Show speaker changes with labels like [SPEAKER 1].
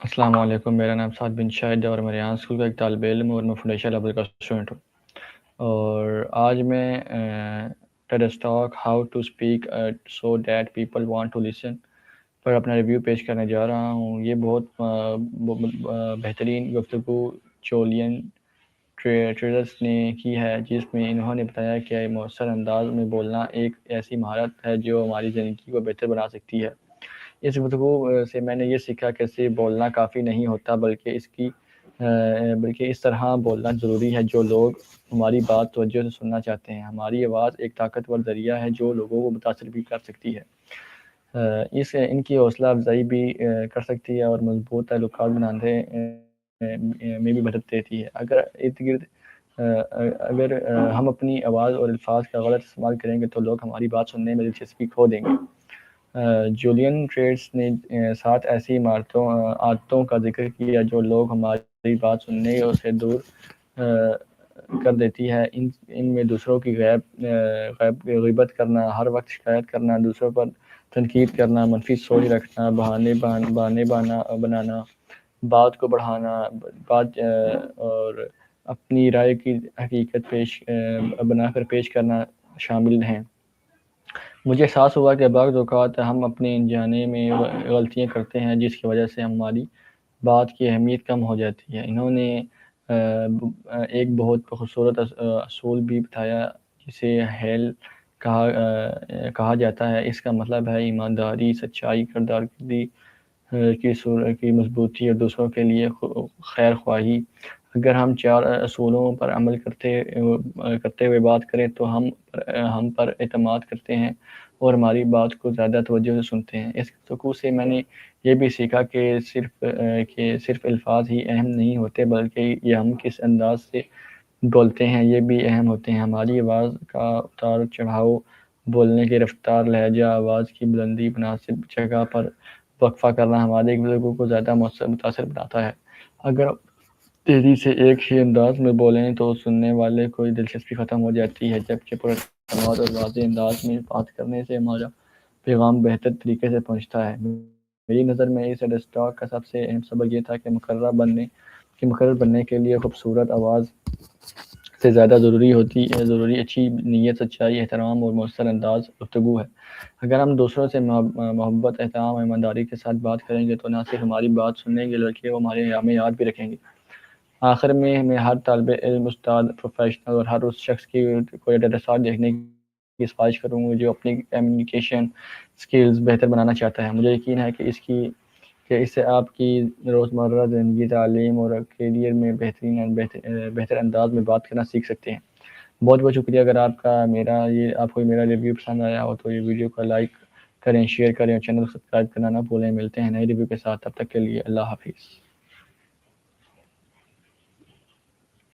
[SPEAKER 1] السلام علیکم، میرا نام سعد بن شاہد ہے اور میں ریحان اسکول کا ایک طالب علم ہوں اور میں فنڈیشن لیول کا اسٹوڈنٹ ہوں۔ اور آج میں TED talk how to speak so that people want to listen پر اپنا ریویو پیش کرنے جا رہا ہوں۔ یہ بہت بہترین گفتگو جولین ٹریڈرس نے کی ہے، جس میں انہوں نے بتایا کہ مؤثر انداز میں بولنا ایک ایسی مہارت ہے جو ہماری زندگی کو بہتر بنا سکتی ہے۔ اس گفتگو سے میں نے یہ سیکھا کہ صرف بولنا کافی نہیں ہوتا، بلکہ اس طرح بولنا ضروری ہے جو لوگ ہماری بات توجہ سے سننا چاہتے ہیں۔ ہماری آواز ایک طاقتور ذریعہ ہے جو لوگوں کو متاثر بھی کر سکتی ہے، ان کی حوصلہ افزائی بھی کر سکتی ہے اور مضبوط تعلقات بنانے میں بھی مدد دیتی ہے۔ اگر ہم اپنی آواز اور الفاظ کا غلط استعمال کریں گے تو لوگ ہماری بات سننے میں دلچسپی کھو دیں گے۔ جولین ٹریڈس نے 7 ایسی عادتوں کا ذکر کیا جو لوگ ہماری بات سننے سے دور کر دیتی ہے۔ ان میں دوسروں کی غیبت کرنا، ہر وقت شکایت کرنا، دوسروں پر تنقید کرنا، منفی سوچ رکھنا، بہانے بنانا، بات کو بڑھانا اور اپنی رائے کی حقیقت بنا کر پیش کرنا شامل ہیں۔ مجھے احساس ہوا کہ بعض اوقات ہم اپنے انجانے میں غلطیاں کرتے ہیں جس کی وجہ سے ہماری بات کی اہمیت کم ہو جاتی ہے۔ انہوں نے ایک بہت خوبصورت اصول بھی بتایا جسے ہیل کہا جاتا ہے۔ اس کا مطلب ہے ایمانداری، سچائی، کردارگی کی مضبوطی اور دوسروں کے لیے خیر خواہی۔ اگر ہم 4 اصولوں پر عمل کرتے ہوئے بات کریں تو ہم پر اعتماد کرتے ہیں اور ہماری بات کو زیادہ توجہ سے سنتے ہیں۔ اس گفتگو سے میں نے یہ بھی سیکھا کہ صرف الفاظ ہی اہم نہیں ہوتے، بلکہ یہ ہم کس انداز سے بولتے ہیں یہ بھی اہم ہوتے ہیں۔ ہماری آواز کا اتار چڑھاؤ، بولنے کی رفتار، لہجہ، آواز کی بلندی، مناسب جگہ پر وقفہ کرنا ہمارے گفتگو کو زیادہ متاثر بناتا ہے۔ اگر تیزی سے ایک ہی انداز میں بولیں تو سننے والے کو دلچسپی ختم ہو جاتی ہے، جبکہ پراعتماد اور واضح انداز میں بات کرنے سے ہمارا پیغام بہتر طریقے سے پہنچتا ہے۔ میری نظر میں اس ٹیڈ ٹاک کا سب سے اہم سبق یہ تھا کہ مقرر بننے کے لیے خوبصورت آواز سے زیادہ ضروری اچھی نیت، سچائی، احترام اور مؤثر انداز گفتگو ہے۔ اگر ہم دوسروں سے محبت، احترام اور ایمانداری کے ساتھ بات کریں گے تو نہ صرف ہماری بات سنیں گے بلکہ وہ ہمیں یاد بھی رکھیں گے۔ آخر میں ہر طالب علم، استاد، پروفیشنل اور ہر اس شخص کی کوئی ٹیڈ ٹاک دیکھنے کی سفارش کروں گا جو اپنی کمیونیکیشن سکلز بہتر بنانا چاہتا ہے۔ مجھے یقین ہے کہ اس سے آپ کی روزمرہ زندگی، تعلیم اور کیریئر میں بہتر انداز میں بات کرنا سیکھ سکتے ہیں۔ بہت بہت شکریہ۔ اگر آپ کو میرا ریویو پسند آیا ہو تو یہ ویڈیو کو لائک کریں، شیئر کریں اور چینل کو سبسکرائب کرنا نہ بھولیں۔ ملتے ہیں نئے ریویو کے ساتھ، تب تک کے لیے اللہ حافظ۔